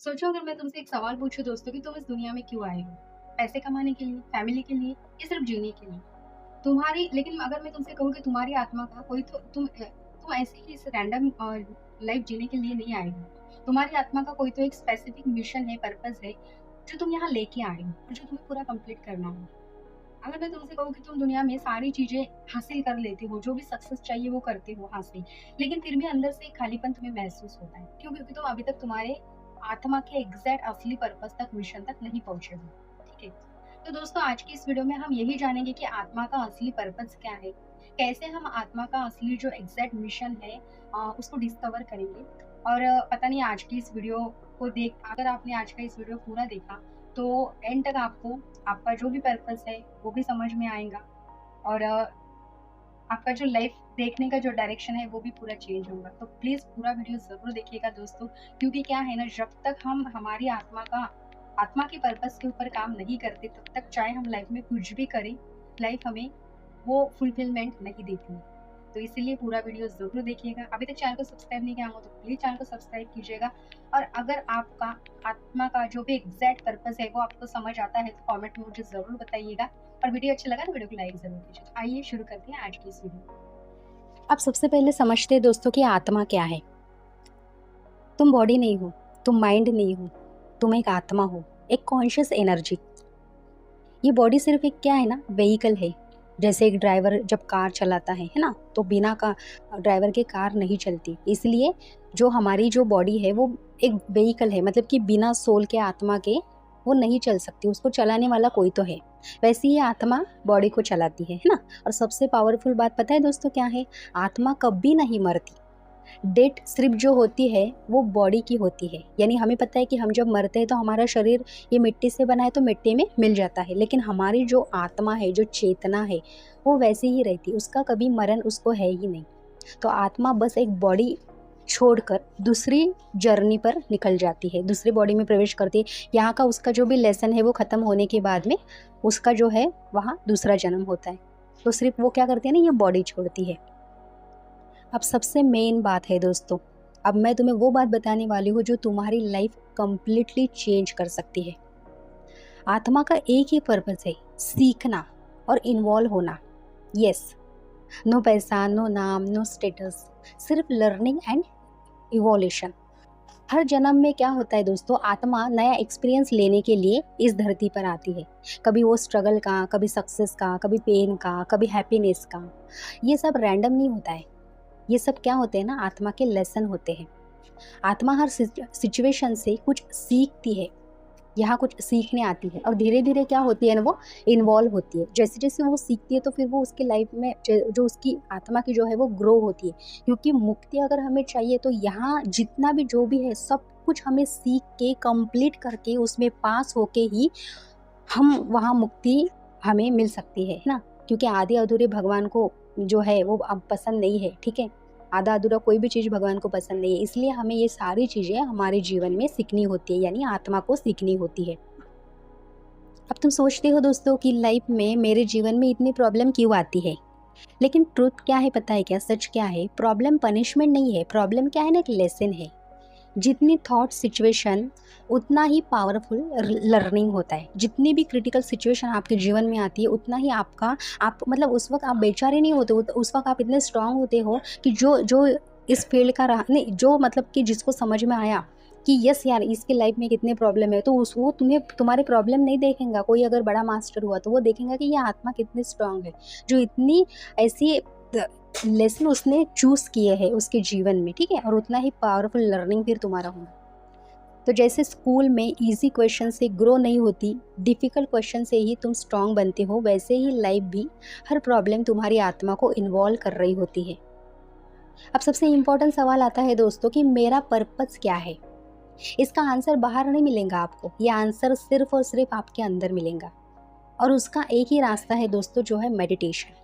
सोचो अगर मैं तुमसे एक सवाल पूछूं दोस्तों कि तुम इस दुनिया में क्यों आए हो? पैसे कमाने के लिए, फैमिली के लिए या सिर्फ जीने के लिए? तुम्हारी लेकिन अगर मैं तुमसे कहूँ कि तुम्हारी आत्मा का कोई तो तुम ऐसे ही इस रैंडम लाइफ जीने के लिए नहीं आए हो। तुम्हारी आत्मा का कोई तो एक स्पेसिफिक मिशन है, पर्पस है, जो तुम यहाँ लेके आए हो और जो तुम्हें पूरा कंप्लीट करना है। अगर मैं तुमसे कहूँ कि तुम दुनिया में सारी चीजें हासिल कर लेते हो, जो भी सक्सेस चाहिए वो करते हो हासिल, लेकिन फिर भी अंदर से एक खालीपन तुम्हें महसूस होता है। क्यों? क्योंकि तुम अभी तक तुम्हारे आत्मा के एग्जैक्ट असली पर्पस तक, मिशन तक नहीं पहुंचे हो। ठीक है। तो दोस्तों, आज की इस वीडियो में हम यही जानेंगे कि आत्मा का असली पर्पस क्या है, कैसे हम आत्मा का असली जो एग्जैक्ट मिशन है उसको डिस्कवर करेंगे। और पता नहीं, आज की इस वीडियो को देख, अगर आपने आज का इस वीडियो पूरा देखा तो एंड तक आपको आपका जो भी पर्पस है वो भी समझ में आएगा। और आपका जो लाइफ देखने का जो डायरेक्शन है वो भी पूरा चेंज होगा। तो प्लीज पूरा वीडियो जरूर देखिएगा दोस्तों, क्योंकि क्या है ना, जब तक हम हमारी आत्मा के पर्पस के ऊपर काम नहीं करते, तब तक चाहे हम लाइफ में कुछ भी करें, लाइफ हमें वो फुलफिलमेंट नहीं देती है। तो इसीलिए पूरा वीडियो जरूर देखिएगा। अभी तक चैनल को सब्सक्राइब नहीं किया हो तो प्लीज चैनल को सब्सक्राइब कीजिएगा। और अगर आपका आत्मा का जो भी एग्जैक्ट पर्पस है वो आपको समझ आता है तो कमेंट में मुझे जरूर बताइएगा। और वीडियो अच्छा लगा तो वीडियो को लाइक जरूर कीजिए। तो आइए शुरू करते हैं आज की इस वीडियो। अब सबसे पहले समझते हैं दोस्तों कि आत्मा क्या है। तुम बॉडी नहीं हो, तुम माइंड नहीं हो, तुम एक आत्मा हो, एक कॉन्शियस एनर्जी। ये बॉडी सिर्फ एक क्या है ना, व्हीकल है। जैसे एक ड्राइवर जब कार चलाता है ना, तो बिना का ड्राइवर के कार नहीं चलती। इसलिए जो हमारी जो बॉडी है वो एक व्हीकल है, मतलब कि बिना सोल के, आत्मा के वो नहीं चल सकती, उसको चलाने वाला कोई तो है। वैसे ही आत्मा बॉडी को चलाती है ना। और सबसे पावरफुल बात पता है दोस्तों क्या है? आत्मा कभी नहीं मरती। डेथ सिर्फ जो होती है वो बॉडी की होती है। यानी हमें पता है कि हम जब मरते हैं तो हमारा शरीर ये मिट्टी से बना है तो मिट्टी में मिल जाता है, लेकिन हमारी जो आत्मा है, जो चेतना है, वो वैसे ही रहती है। उसका कभी मरण उसको है ही नहीं। तो आत्मा बस एक बॉडी छोड़कर दूसरी जर्नी पर निकल जाती है, दूसरी बॉडी में प्रवेश करती है। यहाँ का उसका जो भी लेसन है वो ख़त्म होने के बाद में उसका जो है वहाँ दूसरा जन्म होता है। तो सिर्फ वो क्या करती है ना, ये बॉडी छोड़ती है। अब सबसे मेन बात है दोस्तों, अब मैं तुम्हें वो बात बताने वाली हूँ जो तुम्हारी लाइफ कंप्लीटली चेंज कर सकती है। आत्मा का एक ही पर्पस है, सीखना और इन्वॉल्व होना। यस, नो पैसा, नो नाम, नो स्टेटस, सिर्फ लर्निंग एंड इवोल्यूशन। हर जन्म में क्या होता है दोस्तों, आत्मा नया एक्सपीरियंस लेने के लिए इस धरती पर आती है। कभी वो स्ट्रगल का, कभी सक्सेस का, कभी पेन का, कभी हैप्पीनेस का। ये सब रैंडम नहीं होता है। ये सब क्या होते हैं ना, आत्मा के लेसन होते हैं। आत्मा हर सिचुएशन से कुछ सीखती है, यहाँ कुछ सीखने आती है, और धीरे धीरे क्या होती है ना, वो इन्वॉल्व होती है। जैसे जैसे वो सीखती है तो फिर वो उसकी लाइफ में जो उसकी आत्मा की जो है वो ग्रो होती है। क्योंकि मुक्ति अगर हमें चाहिए तो यहाँ जितना भी जो भी है सब कुछ हमें सीख के, कंप्लीट करके, उसमें पास होके ही हम वहाँ मुक्ति हमें मिल सकती है ना। क्योंकि आधे अधूरे भगवान को जो है वो अब पसंद नहीं है। ठीक है, आधा अधूरा कोई भी चीज़ भगवान को पसंद नहीं है। इसलिए हमें ये सारी चीज़ें हमारे जीवन में सीखनी होती है, यानी आत्मा को सीखनी होती है। अब तुम सोचते हो दोस्तों कि लाइफ में, मेरे जीवन में इतनी प्रॉब्लम क्यों आती है? लेकिन ट्रुथ क्या है पता है क्या? सच क्या है? प्रॉब्लम पनिशमेंट नहीं है। प्रॉब्लम क्या है ना, एक लेसन है। जितनी थॉट सिचुएशन उतना ही पावरफुल लर्निंग होता है। जितनी भी क्रिटिकल सिचुएशन आपके जीवन में आती है उतना ही आप मतलब उस वक्त आप बेचारे नहीं होते, उस वक्त आप इतने स्ट्रांग होते हो कि जो जो इस फील्ड का रहा नहीं, जो मतलब कि जिसको समझ में आया कि यस यार इसकी लाइफ में कितने प्रॉब्लम है, तो वो तुम्हें तुम्हारे प्रॉब्लम नहीं देखेगा। कोई अगर बड़ा मास्टर हुआ तो वो देखेगा कि ये आत्मा कितनी स्ट्रांग है, जो इतनी ऐसी लेसन उसने चूज किए हैं उसके जीवन में। ठीक है, और उतना ही पावरफुल लर्निंग फिर तुम्हारा होगा। तो जैसे स्कूल में इजी क्वेश्चन से ग्रो नहीं होती, डिफ़िकल्ट क्वेश्चन से ही तुम स्ट्रांग बनते हो, वैसे ही लाइफ भी हर प्रॉब्लम तुम्हारी आत्मा को इन्वॉल्व कर रही होती है। अब सबसे इम्पोर्टेंट सवाल आता है दोस्तों कि मेरा पर्पस क्या है? इसका आंसर बाहर नहीं मिलेगा आपको, ये आंसर सिर्फ और सिर्फ आपके अंदर मिलेगा। और उसका एक ही रास्ता है दोस्तों, जो है मेडिटेशन।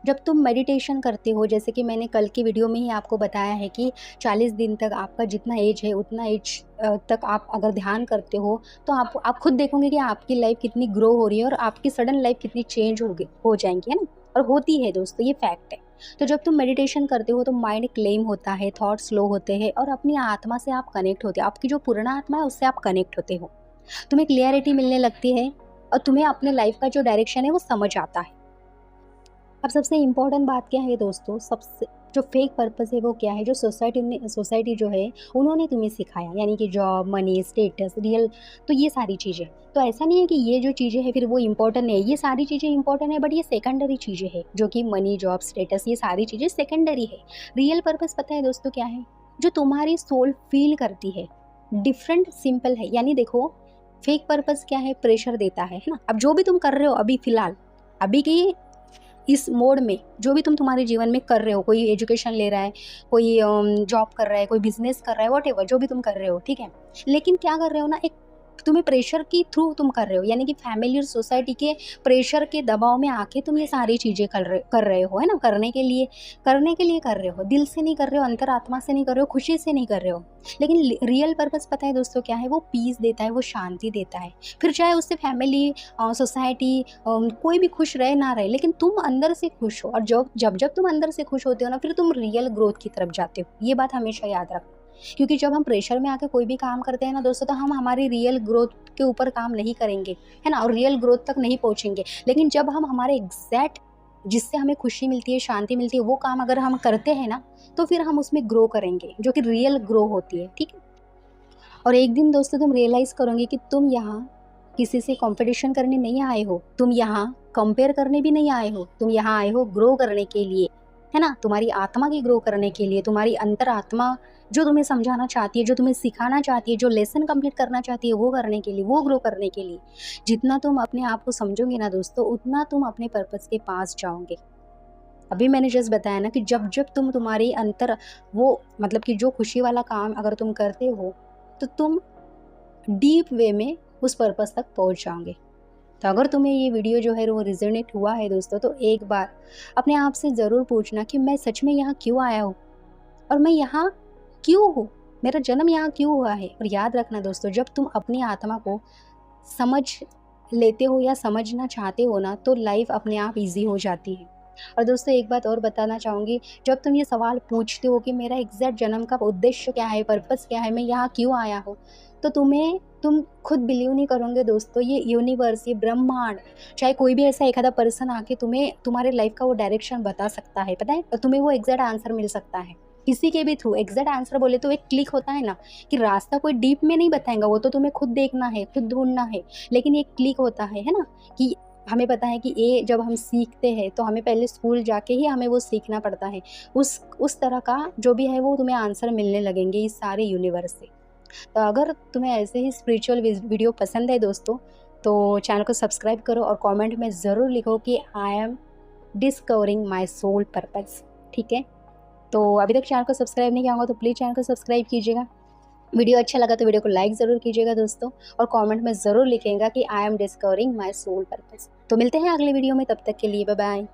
जब तुम मेडिटेशन करते हो, जैसे कि मैंने कल की वीडियो में ही आपको बताया है कि 40 दिन तक आपका जितना एज है उतना एज तक आप अगर ध्यान करते हो तो आप खुद देखोगे कि आपकी लाइफ कितनी ग्रो हो रही है और आपकी सडन लाइफ कितनी चेंज हो जाएंगी, है ना। और होती है दोस्तों, ये फैक्ट है। तो जब तुम मेडिटेशन करते हो तो माइंड क्लेम होता है, थॉट स्लो होते हैं और अपनी आत्मा से आप कनेक्ट होते हो। आपकी जो पुराना आत्मा है उससे आप कनेक्ट होते हो, तुम्हें क्लियरिटी मिलने लगती है और तुम्हें अपने लाइफ का जो डायरेक्शन है वो समझ आता है। अब सबसे इम्पोर्टेंट बात क्या है दोस्तों, सबसे जो फेक पर्पस है वो क्या है, जो सोसाइटी जो है उन्होंने तुम्हें सिखाया, यानी कि जॉब, मनी, स्टेटस, रियल, तो ये सारी चीज़ें। तो ऐसा नहीं है कि ये जो चीज़ें हैं फिर वो इम्पोर्टेंट है, ये सारी चीज़ें इंपॉर्टेंट है, बट ये सेकेंडरी चीज़ें हैं, जो कि मनी, जॉब, स्टेटस, ये सारी चीज़ें सेकेंडरी है। रियल पर्पस पता है दोस्तों क्या है, जो तुम्हारी सोल फील करती है, डिफरेंट सिंपल है। यानी देखो, फेक पर्पस क्या है, प्रेशर देता है ना। अब जो भी तुम कर रहे हो अभी फ़िलहाल, अभी की इस मोड में जो भी तुम तुम्हारे जीवन में कर रहे हो, कोई एजुकेशन ले रहा है, कोई जॉब कर रहा है, कोई बिजनेस कर रहा है, वॉट जो भी तुम कर रहे हो, ठीक है, लेकिन क्या कर रहे हो ना, एक तुम्हें प्रेशर के थ्रू तुम कर रहे हो, यानी कि फैमिली और सोसाइटी के प्रेशर के दबाव में आके तुम ये सारी चीज़ें कर रहे हो, है ना, करने के लिए कर रहे हो, दिल से नहीं कर रहे हो, अंतरात्मा से नहीं कर रहे हो, खुशी से नहीं कर रहे हो। लेकिन रियल पर्पस पता है दोस्तों क्या है, वो पीस देता है, वो शांति देता है। फिर चाहे उससे फैमिली, सोसाइटी, कोई भी खुश रहे ना रहे, लेकिन तुम अंदर से खुश हो। और जब तुम अंदर से खुश होते हो ना, फिर तुम रियल ग्रोथ की तरफ जाते हो। ये बात हमेशा याद रखना, क्योंकि जब हम प्रेशर में आके कोई भी काम करते हैं ना दोस्तों, तो हम हमारी रियल ग्रोथ के ऊपर काम नहीं करेंगे, है ना, और रियल ग्रोथ तक नहीं पहुंचेंगे। लेकिन जब हम हमारे एग्जैक्ट, जिससे हमें खुशी मिलती है, शांति मिलती है, वो काम अगर हम करते हैं ना, तो फिर हम उसमें ग्रो करेंगे, जो कि रियल ग्रो होती है, ठीक है। और एक दिन दोस्तों तुम रियलाइज़ करोगे कि तुम यहाँ किसी से कंपटीशन करने नहीं आए हो, तुम यहाँ कंपेयर करने भी नहीं आए हो, तुम यहाँ आए हो ग्रो करने के लिए, है ना, तुम्हारी आत्मा की ग्रो करने के लिए, तुम्हारी अंतर आत्मा जो तुम्हें समझाना चाहती है, जो तुम्हें सिखाना चाहती है, जो लेसन कंप्लीट करना चाहती है, वो करने के लिए, वो ग्रो करने के लिए। जितना तुम अपने आप को समझोगे ना दोस्तों, उतना तुम अपने पर्पस के पास जाओगे। अभी मैंने जस्ट बताया ना कि जब जब तुम तुम्हारी अंतर, वो मतलब कि जो खुशी वाला काम अगर तुम करते हो, तो तुम डीप वे में उस पर्पस तक पहुंच जाओगे। तो अगर तुम्हें ये वीडियो जो है वो रिजोनेट हुआ है दोस्तों, तो एक बार अपने आप से ज़रूर पूछना कि मैं सच में यहाँ क्यों आया हूँ, और मैं यहाँ क्यों हूँ, मेरा जन्म यहाँ क्यों हुआ है। और याद रखना दोस्तों, जब तुम अपनी आत्मा को समझ लेते हो या समझना चाहते हो ना, तो लाइफ अपने आप ईजी हो जाती है। और दोस्तों एक बात और बताना चाहूँगी, जब तुम ये सवाल पूछते हो कि मेरा एग्जैक्ट जन्म का उद्देश्य क्या है, पर्पस क्या है, मैं यहाँ क्यों आया हूँ, तो तुम खुद बिलीव नहीं करोगे दोस्तों, ये यूनिवर्स, ये ब्रह्मांड, चाहे कोई भी ऐसा एखादा पर्सन आके तुम्हें तुम्हारे लाइफ का वो डायरेक्शन बता सकता है, पता है, और तुम्हें वो एग्जैक्ट आंसर मिल सकता है किसी के भी थ्रू। एग्जैक्ट आंसर बोले तो एक क्लिक होता है ना, कि रास्ता कोई डीप में नहीं बताएगा, वो तो तुम्हें खुद देखना है, खुद ढूंढना है, लेकिन एक क्लिक होता है ना, कि हमें पता है कि ये जब हम सीखते हैं तो हमें पहले स्कूल जाके ही हमें वो सीखना पड़ता है। उस तरह का जो भी है वो तुम्हें आंसर मिलने लगेंगे इस सारे यूनिवर्स से। तो अगर तुम्हें ऐसे ही स्पिरिचुअल वीडियो पसंद है दोस्तों, तो चैनल को सब्सक्राइब करो और कमेंट में ज़रूर लिखो कि I am discovering my soul purpose, ठीक है। तो अभी तक चैनल को सब्सक्राइब नहीं किया होगा तो प्लीज़ चैनल को सब्सक्राइब कीजिएगा। वीडियो अच्छा लगा तो वीडियो को लाइक ज़रूर कीजिएगा दोस्तों, और कमेंट में ज़रूर लिखिएगा कि I am discovering my soul purpose. तो मिलते हैं अगले वीडियो में, तब तक के लिए बाय बाय।